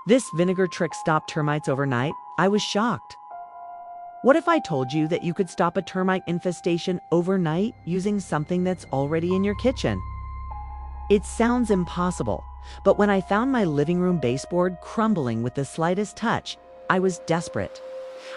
This vinegar trick stopped termites overnight. I was shocked. What if I told you that you could stop a termite infestation overnight using something that's already in your kitchen? It sounds impossible, but when I found my living room baseboard crumbling with the slightest touch, I was desperate.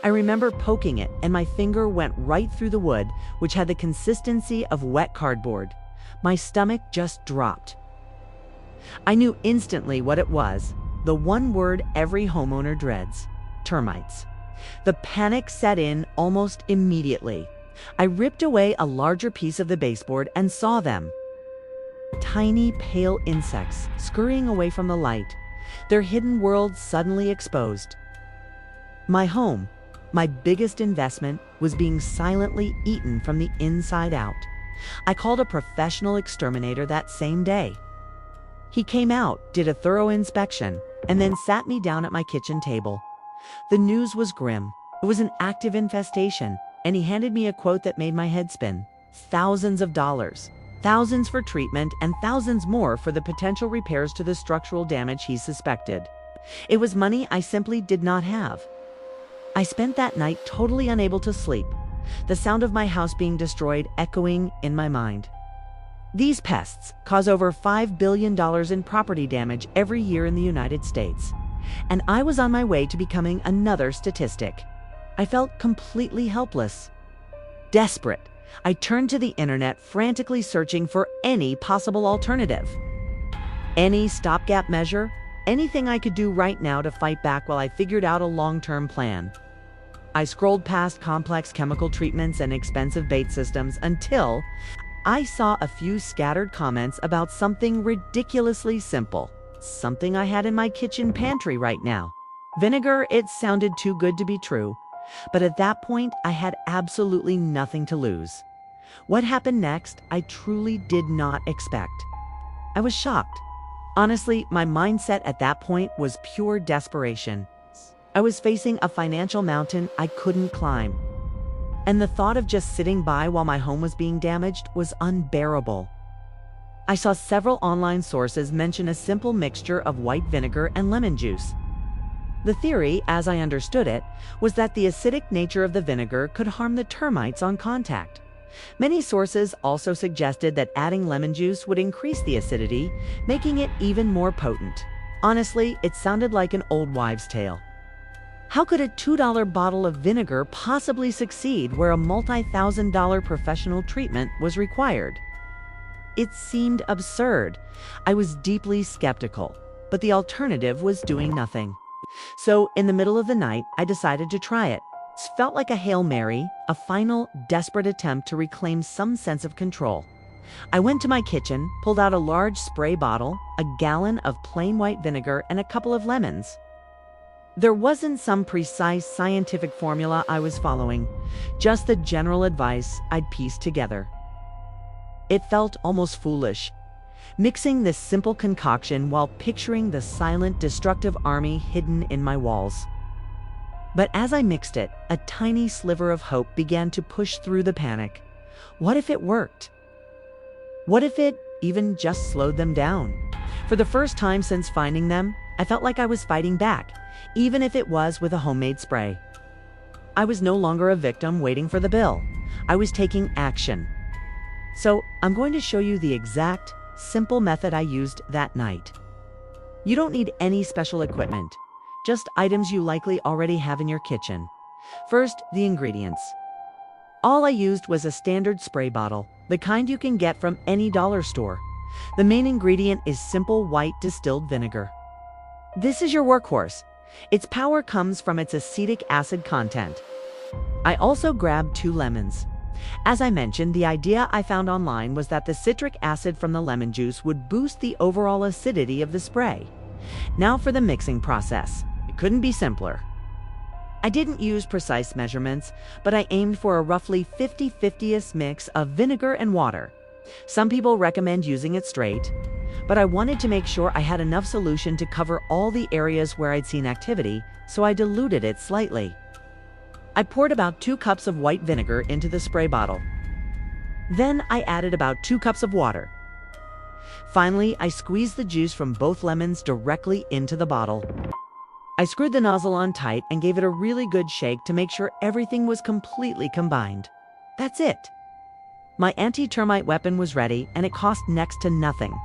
I remember poking it, and my finger went right through the wood, which had the consistency of wet cardboard. My stomach just dropped. I knew instantly what it was, the one word every homeowner dreads: termites. The panic set in almost immediately. I ripped away a larger piece of the baseboard and saw them. Tiny, pale insects scurrying away from the light, their hidden worlds suddenly exposed. My home, my biggest investment, was being silently eaten from the inside out. I called a professional exterminator that same day. He came out, did a thorough inspection, and then sat me down at my kitchen table. The news was grim. It was an active infestation, and he handed me a quote that made my head spin. Thousands of dollars. Thousands for treatment and thousands more for the potential repairs to the structural damage he suspected. It was money I simply did not have. I spent that night totally unable to sleep, the sound of my house being destroyed echoing in my mind. These pests cause over $5 billion in property damage every year in the United States, and I was on my way to becoming another statistic. I felt completely helpless. Desperate, I turned to the internet, frantically searching for any possible alternative. Any stopgap measure, anything I could do right now to fight back while I figured out a long-term plan. I scrolled past complex chemical treatments and expensive bait systems until I saw a few scattered comments about something ridiculously simple, something I had in my kitchen pantry right now. Vinegar. It sounded too good to be true, but at that point I had absolutely nothing to lose. What happened next, I truly did not expect. I was shocked. Honestly, my mindset at that point was pure desperation. I was facing a financial mountain I couldn't climb, and the thought of just sitting by while my home was being damaged was unbearable. I saw several online sources mention a simple mixture of white vinegar and lemon juice. The theory, as I understood it, was that the acidic nature of the vinegar could harm the termites on contact. Many sources also suggested that adding lemon juice would increase the acidity, making it even more potent. Honestly, it sounded like an old wives' tale. How could a $2 bottle of vinegar possibly succeed where a multi-thousand-dollar professional treatment was required? It seemed absurd. I was deeply skeptical, but the alternative was doing nothing. So, in the middle of the night, I decided to try it. It felt like a Hail Mary, a final, desperate attempt to reclaim some sense of control. I went to my kitchen, pulled out a large spray bottle, a gallon of plain white vinegar, and a couple of lemons. There wasn't some precise scientific formula I was following, just the general advice I'd pieced together. It felt almost foolish, mixing this simple concoction while picturing the silent, destructive army hidden in my walls. But as I mixed it, a tiny sliver of hope began to push through the panic. What if it worked? What if it even just slowed them down? For the first time since finding them, I felt like I was fighting back, even if it was with a homemade spray. I was no longer a victim waiting for the bill. I was taking action. So I'm going to show you the exact, simple method I used that night. You don't need any special equipment, just items you likely already have in your kitchen. First, the ingredients. All I used was a standard spray bottle, the kind you can get from any dollar store. The main ingredient is simple white distilled vinegar. This is your workhorse. Its power comes from its acetic acid content. I also grabbed 2 lemons. As I mentioned, the idea I found online was that the citric acid from the lemon juice would boost the overall acidity of the spray. Now for the mixing process. It couldn't be simpler. I didn't use precise measurements, but I aimed for a roughly 50-50 mix of vinegar and water. Some people recommend using it straight, but I wanted to make sure I had enough solution to cover all the areas where I'd seen activity, so I diluted it slightly. I poured about 2 cups of white vinegar into the spray bottle. Then I added about 2 cups of water. Finally, I squeezed the juice from both lemons directly into the bottle. I screwed the nozzle on tight and gave it a really good shake to make sure everything was completely combined. That's it. My anti-termite weapon was ready, and it cost next to nothing.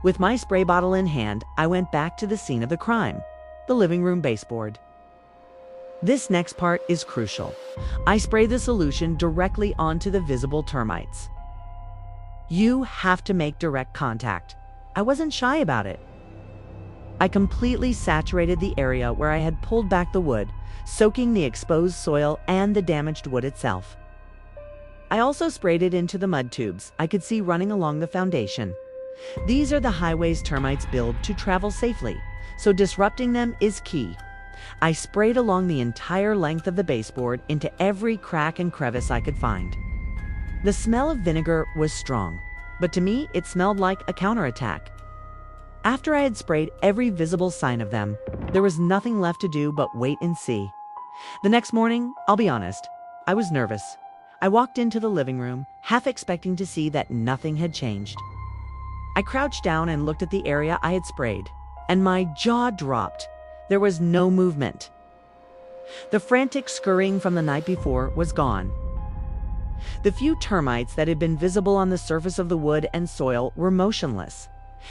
With my spray bottle in hand, I went back to the scene of the crime, the living room baseboard. This next part is crucial. I spray the solution directly onto the visible termites. You have to make direct contact. I wasn't shy about it. I completely saturated the area where I had pulled back the wood, soaking the exposed soil and the damaged wood itself. I also sprayed it into the mud tubes I could see running along the foundation. These are the highways termites build to travel safely, so disrupting them is key. I sprayed along the entire length of the baseboard into every crack and crevice I could find. The smell of vinegar was strong, but to me it smelled like a counterattack. After I had sprayed every visible sign of them, there was nothing left to do but wait and see. The next morning, I'll be honest, I was nervous. I walked into the living room, half expecting to see that nothing had changed. I crouched down and looked at the area I had sprayed, and my jaw dropped. There was no movement. The frantic scurrying from the night before was gone. The few termites that had been visible on the surface of the wood and soil were motionless,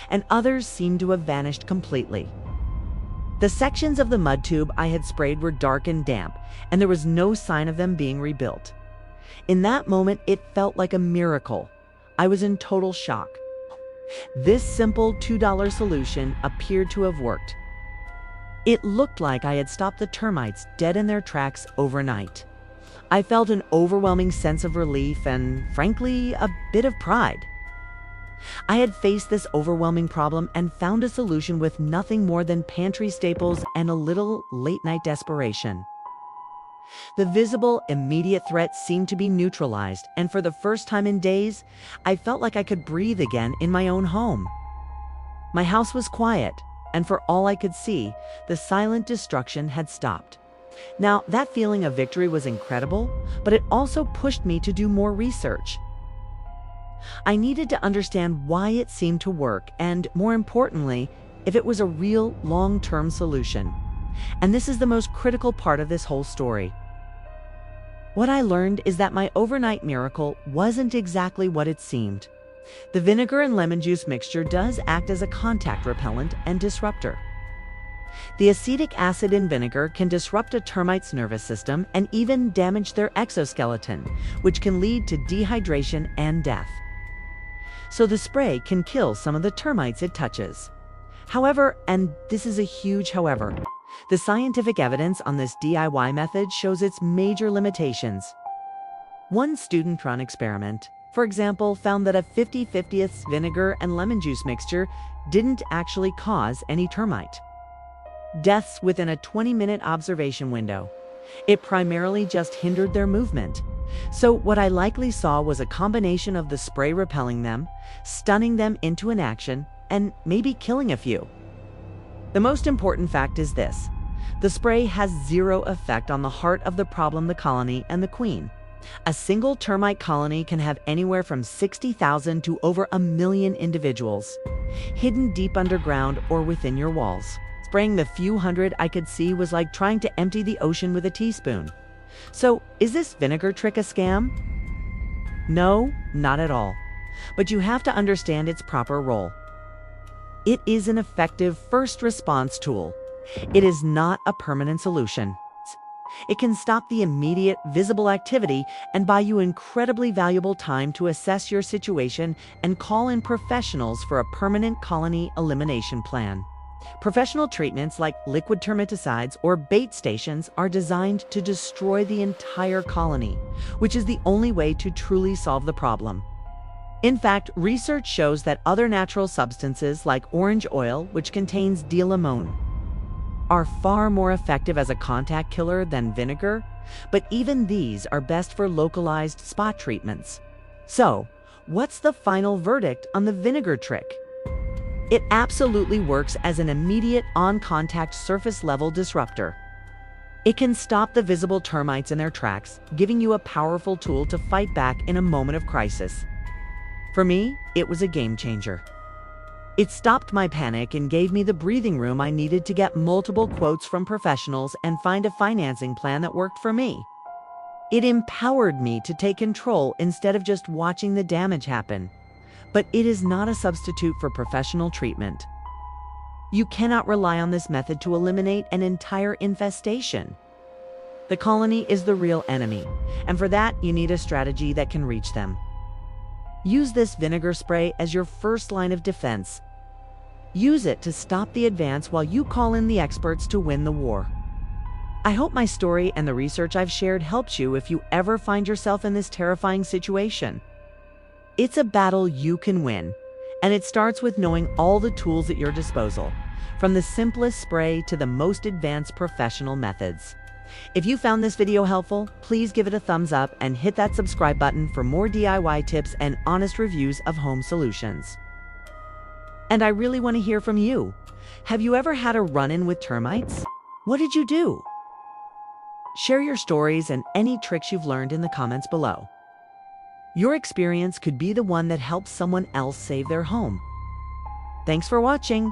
and others seemed to have vanished completely. The sections of the mud tube I had sprayed were dark and damp, and there was no sign of them being rebuilt. In that moment, it felt like a miracle. I was in total shock. This simple $2 solution appeared to have worked. It looked like I had stopped the termites dead in their tracks overnight. I felt an overwhelming sense of relief and, frankly, a bit of pride. I had faced this overwhelming problem and found a solution with nothing more than pantry staples and a little late-night desperation. The visible, immediate threat seemed to be neutralized, and for the first time in days, I felt like I could breathe again in my own home. My house was quiet, and for all I could see, the silent destruction had stopped. Now, that feeling of victory was incredible, but it also pushed me to do more research. I needed to understand why it seemed to work and, more importantly, if it was a real long-term solution. And this is the most critical part of this whole story. What I learned is that my overnight miracle wasn't exactly what it seemed. The vinegar and lemon juice mixture does act as a contact repellent and disruptor. The acetic acid in vinegar can disrupt a termite's nervous system and even damage their exoskeleton, which can lead to dehydration and death. So the spray can kill some of the termites it touches. However, and this is a huge however, the scientific evidence on this DIY method shows its major limitations. One student-run experiment, for example, found that a 50/50 vinegar and lemon juice mixture didn't actually cause any termite deaths within a 20-minute observation window. It primarily just hindered their movement. So what I likely saw was a combination of the spray repelling them, stunning them into inaction, and maybe killing a few. The most important fact is this: the spray has zero effect on the heart of the problem, the colony and the queen. A single termite colony can have anywhere from 60,000 to over 1 million individuals, hidden deep underground or within your walls. Spraying the few hundred I could see was like trying to empty the ocean with a teaspoon. So, is this vinegar trick a scam? No, not at all. But you have to understand its proper role. It is an effective first response tool. It is not a permanent solution. It can stop the immediate, visible activity and buy you incredibly valuable time to assess your situation and call in professionals for a permanent colony elimination plan. Professional treatments like liquid termiticides or bait stations are designed to destroy the entire colony, which is the only way to truly solve the problem. In fact, research shows that other natural substances like orange oil, which contains dilamone, are far more effective as a contact killer than vinegar, but even these are best for localized spot treatments. So, what's the final verdict on the vinegar trick? It absolutely works as an immediate on-contact surface-level disruptor. It can stop the visible termites in their tracks, giving you a powerful tool to fight back in a moment of crisis. For me, it was a game changer. It stopped my panic and gave me the breathing room I needed to get multiple quotes from professionals and find a financing plan that worked for me. It empowered me to take control instead of just watching the damage happen. But it is not a substitute for professional treatment. You cannot rely on this method to eliminate an entire infestation. The colony is the real enemy, and for that, you need a strategy that can reach them. Use this vinegar spray as your first line of defense. Use it to stop the advance while you call in the experts to win the war. I hope my story and the research I've shared helps you if you ever find yourself in this terrifying situation. It's a battle you can win, and it starts with knowing all the tools at your disposal, from the simplest spray to the most advanced professional methods. If you found this video helpful, please give it a thumbs up and hit that subscribe button for more DIY tips and honest reviews of home solutions. And I really want to hear from you. Have you ever had a run-in with termites? What did you do? Share your stories and any tricks you've learned in the comments below. Your experience could be the one that helps someone else save their home. Thanks for watching.